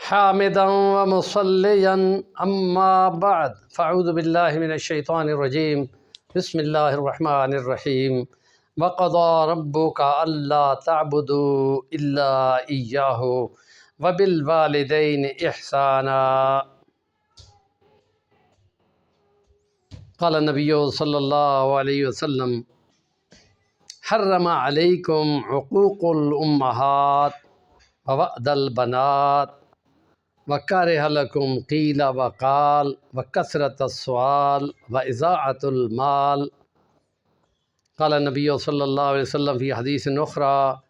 حامدا ومصليا أما بعد فأعوذ بالله من الشيطان الرجيم بسم الله الرحمن الرحيم وقضى ربك ألا تعبدوا إلا إياه وبالوالدين إحسانا قال النبي صلى الله عليه وسلم حرم عليكم عقوق الأمهات ووأد البنات وكره لكم قيل وقال وكثرة السؤال وإضاعة المال. قال النبي صلى الله عليه وسلم في حديث أخرى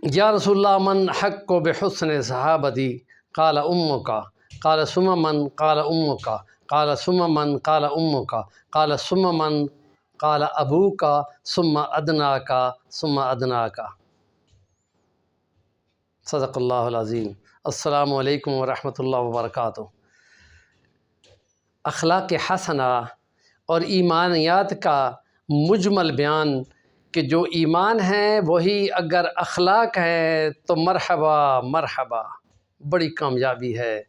يا رسول الله من حق بحسن صحابتي؟ قال أمك. قال ثم من؟ قال أمك. قال ثم من؟ قال أمك. قال ثم من؟ قال أبوك ثم أدناك ثم أدناك. صدق اللہ العظیم. السلام علیکم ورحمۃ اللہ وبرکاتہ. اخلاق حسنہ اور ایمانیات کا مجمل بیان کہ جو ایمان ہے وہی اگر اخلاق ہیں تو مرحبا مرحبا، بڑی کامیابی ہے،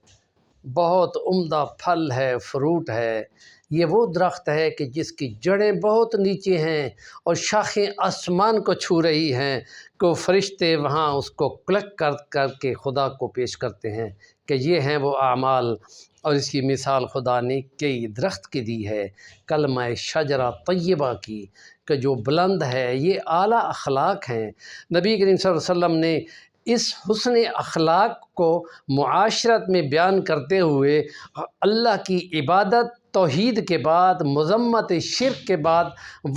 بہت عمدہ پھل ہے، فروٹ ہے. یہ وہ درخت ہے کہ جس کی جڑیں بہت نیچے ہیں اور شاخیں آسمان کو چھو رہی ہیں کہ فرشتے وہاں اس کو کلک کر کے خدا کو پیش کرتے ہیں کہ یہ ہیں وہ اعمال. اور اس کی مثال خدا نے کئی درخت کی دی ہے، کلمہ شجرہ طیبہ کی، کہ جو بلند ہے. یہ اعلیٰ اخلاق ہیں. نبی کریم صلی اللہ علیہ وسلم نے اس حسن اخلاق کو معاشرت میں بیان کرتے ہوئے اللہ کی عبادت توحید کے بعد، مذمت شرک کے بعد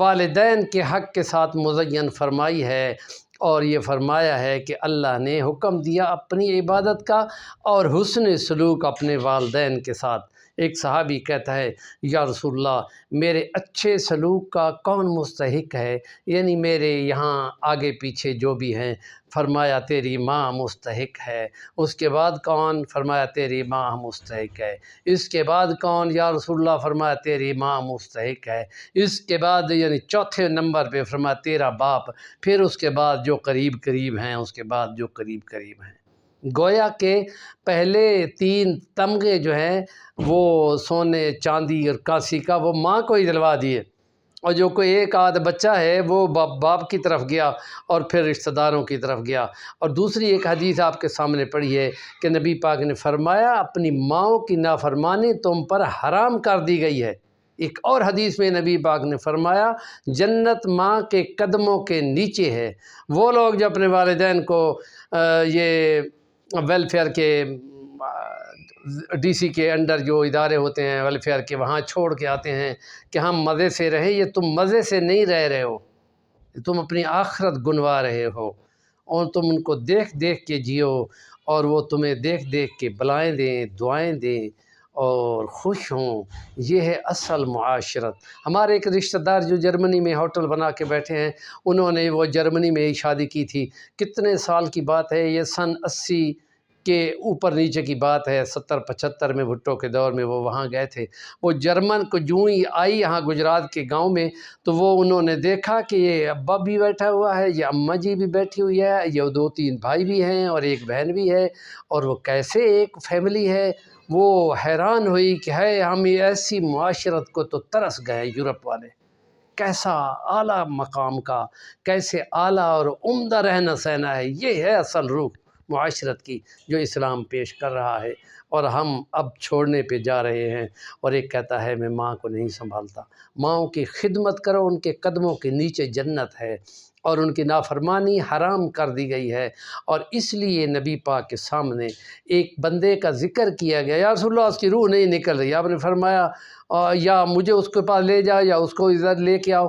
والدین کے حق کے ساتھ مزین فرمائی ہے. اور یہ فرمایا ہے کہ اللہ نے حکم دیا اپنی عبادت کا اور حسن سلوک اپنے والدین کے ساتھ. ایک صحابی کہتا ہے یا رسول اللہ میرے اچھے سلوک کا کون مستحق ہے؟ یعنی میرے یہاں آگے پیچھے جو بھی ہیں. فرمایا تیری ماں مستحق ہے. اس کے بعد کون؟ فرمایا تیری ماں مستحق ہے. اس کے بعد کون یا رسول اللہ؟ فرمایا تیری ماں مستحق ہے. اس کے بعد یعنی چوتھے نمبر پہ فرمایا تیرا باپ. پھر اس کے بعد جو قریب قریب ہیں، اس کے بعد جو قریب قریب ہیں. گویا کہ پہلے تین تمغے جو ہیں وہ سونے چاندی اور کانسی کا وہ ماں کو ہی دلوا دیے، اور جو کوئی ایک آدھ بچہ ہے وہ باپ کی طرف گیا اور پھر رشتہ داروں کی طرف گیا. اور دوسری ایک حدیث آپ کے سامنے پڑھی ہے کہ نبی پاک نے فرمایا اپنی ماؤں کی نافرمانی تم پر حرام کر دی گئی ہے. ایک اور حدیث میں نبی پاک نے فرمایا جنت ماں کے قدموں کے نیچے ہے. وہ لوگ جو اپنے والدین کو یہ ویلفیئر کے ڈی سی کے انڈر جو ادارے ہوتے ہیں ویلفیئر کے، وہاں چھوڑ کے آتے ہیں کہ ہم مزے سے رہیں، یہ تم مزے سے نہیں رہ رہے ہو، تم اپنی آخرت گنوا رہے ہو. اور تم ان کو دیکھ دیکھ کے جیو اور وہ تمہیں دیکھ دیکھ کے بلائیں دیں، دعائیں دیں اور خوش ہوں. یہ ہے اصل معاشرت. ہمارے ایک رشتہ دار جو جرمنی میں ہوٹل بنا کے بیٹھے ہیں، انہوں نے وہ جرمنی میں ہی شادی کی تھی. کتنے سال کی بات ہے یہ، سن 80 کے اوپر نیچے کی بات ہے. 70-75 میں بھٹو کے دور میں وہ وہاں گئے تھے. وہ جرمن کو جوں ہی آئی یہاں گجرات کے گاؤں میں تو وہ انہوں نے دیکھا کہ یہ ابا بھی بیٹھا ہوا ہے، یہ اماں جی بھی بیٹھی ہوئی ہے، یہ 2-3 بھائی بھی ہیں اور ایک بہن بھی ہے، اور وہ کیسے ایک فیملی ہے. وہ حیران ہوئی کہ ہے ہم ایسی معاشرت کو تو ترس گئے. یورپ والے کیسا اعلیٰ مقام کا، کیسے اعلیٰ اور عمدہ رہنا سہنا ہے. یہ ہے اصل روح معاشرت کی جو اسلام پیش کر رہا ہے، اور ہم اب چھوڑنے پہ جا رہے ہیں. اور ایک کہتا ہے میں ماں کو نہیں سنبھالتا. ماؤں کی خدمت کرو، ان کے قدموں کے نیچے جنت ہے اور ان کی نافرمانی حرام کر دی گئی ہے. اور اس لیے نبی پاک کے سامنے ایک بندے کا ذکر کیا گیا یا رسول اللہ اس کی روح نہیں نکل رہی. آپ نے فرمایا یا مجھے اس کے پاس لے جاؤ یا اس کو ادھر لے کے آؤ،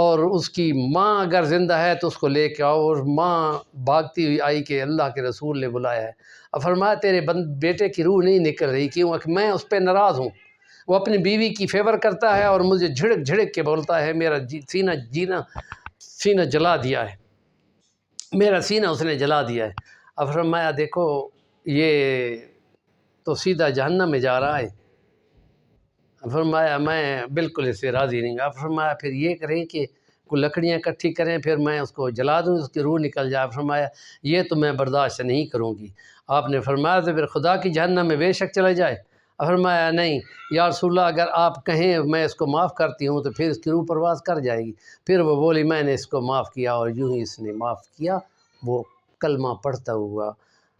اور اس کی ماں اگر زندہ ہے تو اس کو لے کے آؤ. اور ماں بھاگتی ہوئی آئی کہ اللہ کے رسول نے بلایا ہے. اب فرمایا تیرے بیٹے کی روح نہیں نکل رہی، کیوں کہ میں اس پہ ناراض ہوں. وہ اپنی بیوی کی فیور کرتا ہے اور مجھے جھڑک جھڑک کے بولتا ہے میرا سینہ جلا دیا ہے، میرا سینہ اس نے جلا دیا ہے. اب فرمایا دیکھو یہ تو سیدھا جہنم میں جا رہا ہے. فرمایا میں بالکل اس سے راضی نہیں. اب فرمایا پھر یہ کریں کہ کو لکڑیاں اکٹھی کریں پھر میں اس کو جلا دوں، اس کی روح نکل جائے۔ فرمایا یہ تو میں برداشت نہیں کروں گی۔ آپ نے فرمایا تو پھر خدا کی جہنم میں بے شک چلا جائے؟ فرمایا نہیں یا رسول اللہ، اگر آپ کہیں میں اس کو معاف کرتی ہوں تو پھر اس کی روح پرواز کر جائے گی۔ پھر وہ بولی میں نے اس کو معاف کیا، اور یوں ہی اس نے معاف کیا، وہ کلمہ پڑھتا ہوا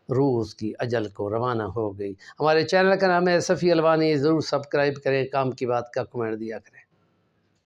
روح اس کی اجل کو روانہ ہو گئی۔ ہمارے چینل کا نام ہے صفی الوانی، ضرور سبسکرائب کریں، کام کی بات کا کمنٹ دیا کریں۔